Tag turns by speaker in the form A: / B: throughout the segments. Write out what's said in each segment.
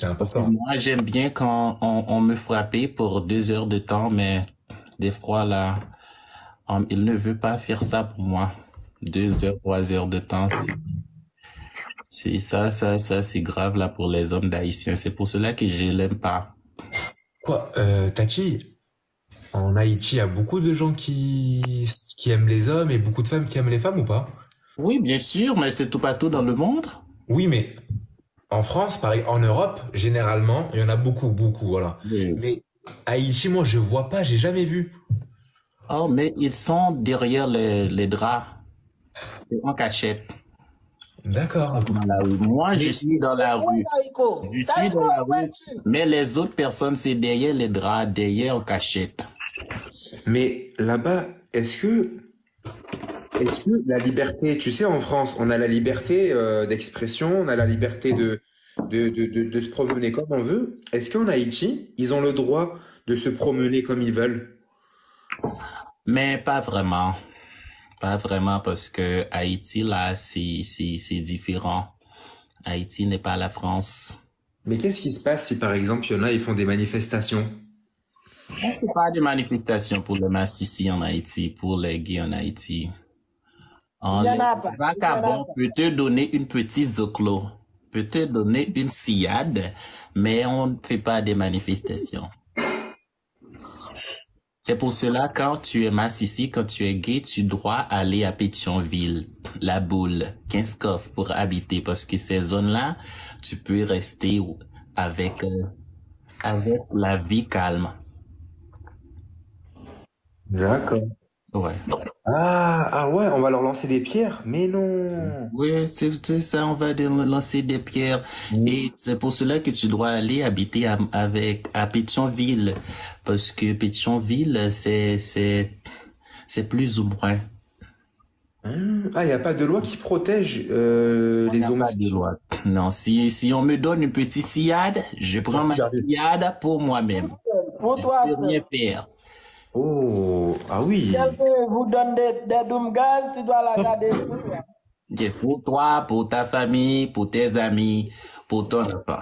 A: C'est
B: Parce que
A: important.
B: moi, j'aime bien quand on me frappait pour 2 heures de temps, mais des fois, là, il ne veut pas faire ça pour moi. 2 heures, 3 heures de temps, c'est ça, c'est grave, là, pour les hommes d'Haïtiens. C'est pour cela que je l'aime pas.
A: Quoi, Tachi, en Haïti, il y a beaucoup de gens qui aiment les hommes et beaucoup de femmes qui aiment les femmes ou pas?
B: Oui, bien sûr, mais c'est tout partout dans le monde.
A: Oui, mais en France, pareil, en Europe, généralement, il y en a beaucoup, beaucoup, voilà.
B: Oui.
A: Mais Haïti, moi, je vois pas, j'ai jamais vu.
B: Oh, mais ils sont derrière les draps, en cachette.
A: D'accord.
B: Dans la rue. Moi, je
A: Mais,
B: suis dans
C: Eh,
B: la
C: ouais,
B: rue.
C: Taïko.
B: Je suis dans
C: Taïko,
B: la
C: où
B: rue,
C: es-tu?
B: mais les autres personnes, c'est derrière les draps, derrière en cachette.
D: Mais là-bas, est-ce que la liberté, tu sais, en France, on a la liberté d'expression, on a la liberté de se promener comme on veut. Est-ce qu'en Haïti, ils ont le droit de se promener comme ils veulent?
B: Mais pas vraiment. Pas vraiment parce que Haïti, là, c'est différent. Haïti n'est pas la France.
D: Mais qu'est-ce qui se passe si, par exemple, il y en a, ils font des manifestations?
B: On ne fait pas de manifestations pour les masses ici en Haïti, pour les gays en Haïti.
C: Il
B: En
C: n'y en
B: les
C: a pas. Il n'y en a
B: vagabonds
C: pas.
B: peut te donner une petite zoclo, peut te donner une sillade, mais on ne fait pas de manifestations. C'est pour cela, quand tu es masse ici, quand tu es gay, tu dois aller à Pétionville, La Boule, Kinskoff pour habiter, parce que ces zones-là, tu peux rester avec, euh, avec la vie calme.
D: D'accord.
B: Ouais.
D: Ah ouais, on va leur lancer des pierres? Mais non.
B: Oui, c'est ça, on va lancer des pierres. Et c'est pour cela que tu dois aller habiter à Pétionville. Parce que Pétionville, c'est plus ou moins.
D: Ah, il n'y a pas de loi qui protège
B: Il n'y
D: les
B: a pas de
D: homosexuels.
B: loi. Non, si on me donne une petite sillade, je prends ma
A: merci, David.
B: sillade pour moi-même.
C: Pour
B: Je
C: toi
B: peux
C: seul.
B: rien faire.
D: Oh, ah oui.
C: Quelqu'un vous donne des dômes gaz, tu dois la garder pour toi.
B: C'est pour toi, pour ta famille, pour tes amis, pour ton enfant.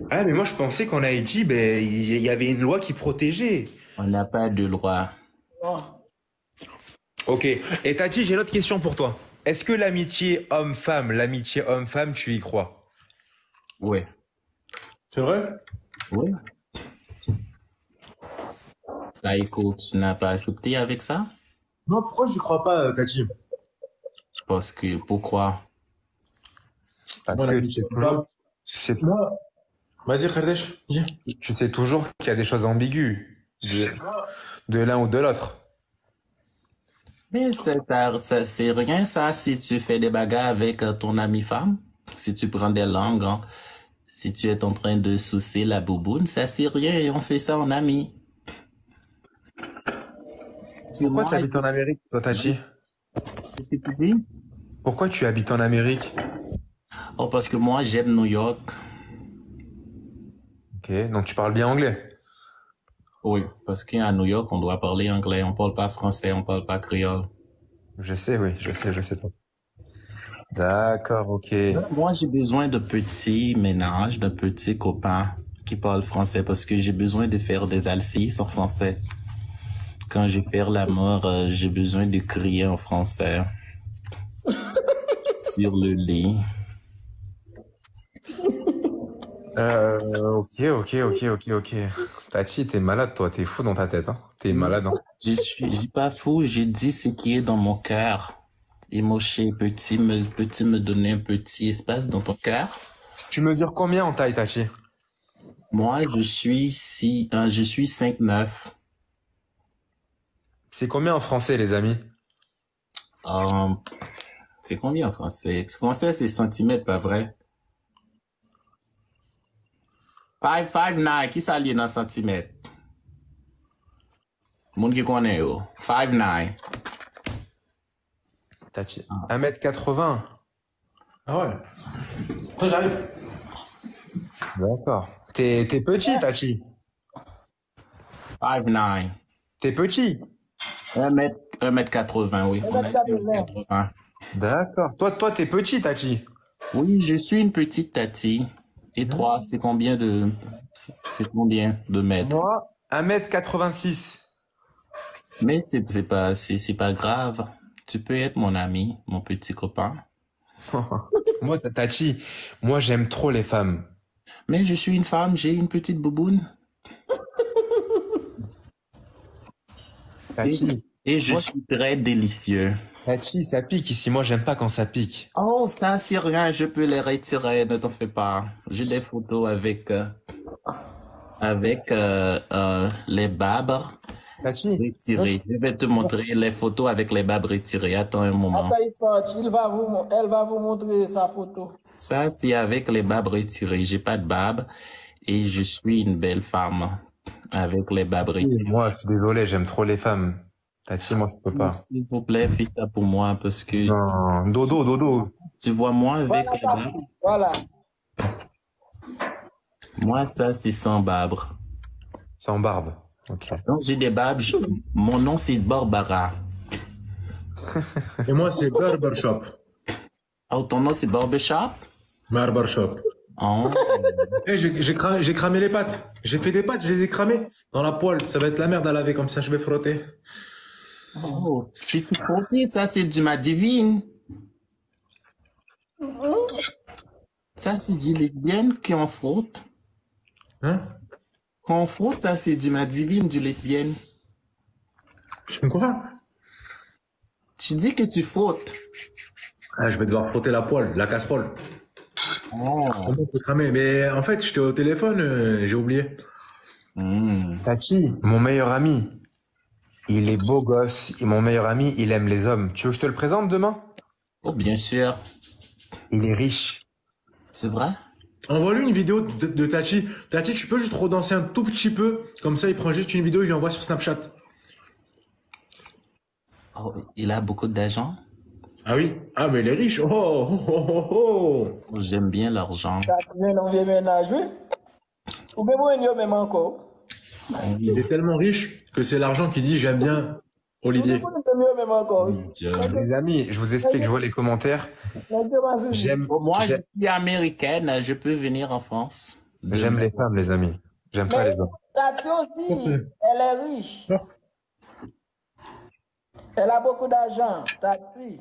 D: Ah, mais moi, je pensais qu'en Haïti, ben, il y avait une loi qui protégeait.
B: On n'a pas de loi.
C: Bon.
A: Ok. Et Tati, j'ai une autre question pour toi. Est-ce que l'amitié homme-femme, tu y crois?
B: Oui.
A: C'est vrai?
B: Oui. Bah écoute, tu n'as pas accepté avec ça?
A: Non, pourquoi j'y crois pas, Tati?
B: Parce que, pourquoi?
D: Parce
A: Moi,
D: que
A: l'amitié homme-femme, moi, vas-y, Khadesh, dis. Tu sais toujours qu'il y a des choses ambiguës de l'un ou de l'autre.
B: Mais c'est rien ça si tu fais des bagarres avec ton ami femme, si tu prends des langues, hein, si tu es en train de sucer la bouboune, ça c'est rien et on fait ça en ami. Si
A: Pourquoi tu
B: moi,
A: habites en Amérique, toi, Tati?
B: qu'est-ce que tu dis?
A: Pourquoi tu habites en Amérique?
B: Oh, parce que moi j'aime New York.
A: Ok, donc tu parles bien anglais.
B: Oui, parce qu'à New York, on doit parler anglais, on parle pas français, on parle pas créole.
A: Je sais, oui, je sais pas. D'accord, ok.
B: Moi, j'ai besoin de petits ménages, de petits copains qui parlent français parce que j'ai besoin de faire des alcis en français. Quand je perds l'amour, j'ai besoin de crier en français sur le lit.
A: Ok. Tati, t'es malade, toi, t'es fou dans ta tête, hein. T'es malade, hein.
B: Je suis pas fou, je dis ce qui est dans mon cœur. Et Moshe, peux-tu me donner un petit espace dans ton cœur?
A: Tu mesures combien en taille, Tati?
B: Moi, je suis 5'9".
A: C'est combien en français, les amis?
B: Euh, c'est combien en français? Français, c'est centimètres, pas vrai? 5'9", qui s'allie dans centimètres? Moun qui connaît, yo. 5'9".
A: Tati, 1m80. Ah ouais. Attends, j'arrive. D'accord. T'es petit, Tati.
B: 5'9".
A: T'es petit.
B: 1m80, oui. On a dit 1m80.
A: D'accord. Toi, t'es petit, Tati.
B: Oui, je suis une petite tati. Et toi, c'est combien de mètres?
A: Moi, 1m86.
B: Mais c'est pas grave. Tu peux être mon ami, mon petit copain.
A: Moi, Tachi, moi, j'aime trop les femmes.
B: Mais je suis une femme, j'ai une petite bouboune.
A: Tachi,
B: Et je
A: moi,
B: suis très délicieux.
A: Tachi, ça pique ici. Moi, j'aime pas quand ça pique.
B: Oh, ça, c'est rien, je peux les retirer, ne t'en fais pas. J'ai des photos avec les babres
A: Tachi,
B: retirées. Je vais te montrer les photos avec les babres retirées. Attends un moment.
C: Attends, Ismatch, elle va vous montrer sa photo.
B: Ça, c'est avec les babres retirées. J'ai pas de babes et je suis une belle femme avec les babres
A: Tachi,
B: retirées.
A: moi, je suis désolé, j'aime trop les femmes. Tachi, moi, je peux pas.
B: S'il vous plaît, fais ça pour moi parce que
A: Non, dodo, dodo.
B: tu vois moi avec
C: Voilà,
B: les babres.
C: voilà.
B: Moi, ça, c'est sans babres.
A: Sans barbe. Ok.
B: Donc, j'ai des babes. Mon nom, c'est Barbara.
E: Et moi, c'est Barbershop.
B: Oh, ton nom, c'est Barbershop?
E: Barbershop.
B: Oh.
E: Eh, j'ai cramé les pâtes. J'ai fait des pâtes, je les ai cramées dans la poêle. Ça va être la merde à laver comme ça, je vais frotter.
B: Oh, c'est tout compris, ça, c'est du ma divine. Ça, c'est du lesbienne qui en frotte.
E: Hein?
B: Quand on frotte, ça, c'est du ma divine, du lesbienne.
E: Je fais quoi?
B: Tu dis que tu frottes.
E: Ah, je vais devoir frotter la poêle, la casserole.
B: Oh.
E: Comment on peut cramer? Mais en fait, j'étais au téléphone, j'ai oublié.
A: Tachi, mon meilleur ami, il est beau gosse. Et mon meilleur ami, il aime les hommes. Tu veux que je te le présente demain?
B: Oh, bien sûr.
A: Il est riche.
B: C'est vrai?
E: Envoie-lui une vidéo de Tachi. Tachi, tu peux juste redanser un tout petit peu. Comme ça, il prend juste une vidéo, il l'envoie sur Snapchat.
B: Oh, il a beaucoup d'argent.
E: Ah oui? Ah, mais il est riche. Oh, oh, oh, oh, oh.
B: Oh, j'aime bien l'argent.
C: Ça vient dans le ménage, oui. Ou bien vous, il même encore.
E: Il est tellement riche que c'est l'argent qui dit j'aime bien Olivier.
C: Vous, même encore.
B: Mon Dieu.
A: Les amis, je vous explique, je vois les commentaires. J'aime,
B: Pour moi, je
A: j'aime
B: suis américaine, je peux venir en France.
A: j'aime les femmes, les amis. J'aime pas les hommes.
C: Tati aussi, elle est riche. Elle a beaucoup d'argent, Tati.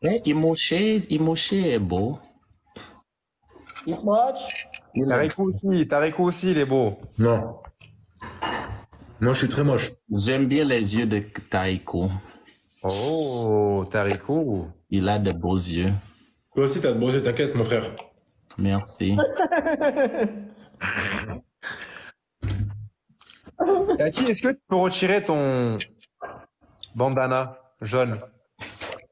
B: Eh, Imoche est beau.
C: Ismatch,
A: Tarikou aussi, il est beau.
E: Non. Moi, je suis très moche.
B: J'aime bien les yeux de Taïko.
A: Oh, Tarikou.
B: Il a de beaux yeux.
E: Toi aussi, t'as de beaux yeux, t'inquiète, mon frère.
B: Merci.
A: Tati, est-ce que tu peux retirer ton bandana jaune?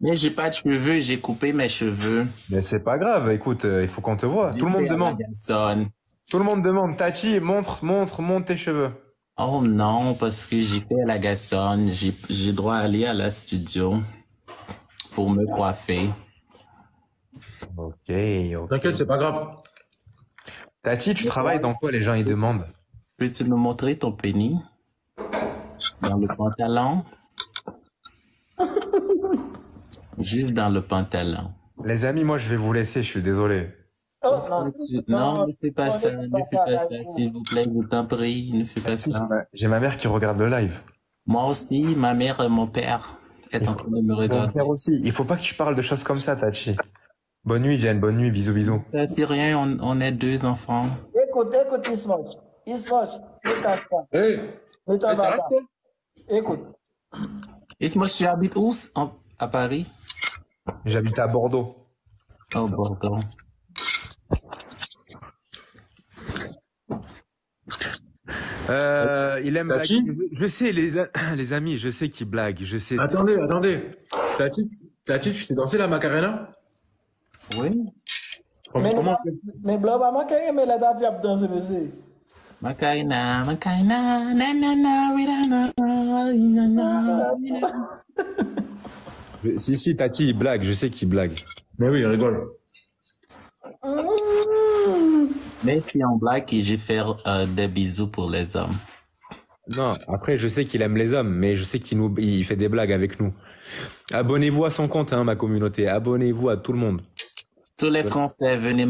B: Mais j'ai pas de cheveux, j'ai coupé mes cheveux.
A: Mais c'est pas grave, écoute, il faut qu'on te voit. Tout le monde demande. Tout le monde demande. Tati, montre tes cheveux.
B: Oh non, parce que j'ai fait la garçonne. J'ai droit à aller à la studio pour me coiffer.
A: Ok.
E: T'inquiète, c'est pas grave.
A: Tati, tu travailles dans quoi, les gens ils demandent?
B: Peux-tu me montrer ton pénis dans le pantalon? Juste dans le pantalon.
A: Les amis, moi je vais vous laisser, je suis désolé.
C: oh, non.
B: Non, ne fais pas ça, ne fais pas ça, s'il vous plaît, je t'en prie, ne fais pas ça.
A: J'ai ma mère qui regarde le live.
B: Moi aussi, ma mère et mon père est en train de me
A: Mon
B: regarder.
A: père aussi. Il faut pas que tu parles de choses comme ça, Tati. Bonne nuit, Jen. Bonne nuit. Bisous, bisous.
B: Ça, c'est rien, on est deux enfants.
C: Écoute, Ismatch. Ismatch, ne casse pas.
E: Hey,
C: Ne t'en va
E: t'arrêtes,
C: pas.
E: toi?
C: Écoute.
B: Et moi, tu habites où? À Paris?
A: J'habite à Bordeaux.
B: Oh, Bordeaux.
A: Il aime
E: Tati
A: blaguer. Je sais, les amis, je sais qu'il blague. Je sais.
E: Attendez. Tati, tu sais danser la Macarena?
B: Oui.
E: Comment
C: Mais blanc, pas manquer, mais la date, il y a dans ce monsieur.
B: Macarena, na na na, na na.
A: Si, Tati, il blague. Je sais qu'il blague.
E: Mais oui, il rigole.
B: Mais si on blague, je vais faire des bisous pour les hommes.
A: Non, après, je sais qu'il aime les hommes, mais je sais il fait des blagues avec nous. Abonnez-vous à son compte, hein, ma communauté. Abonnez-vous à tout le monde.
B: Tous les Français, venez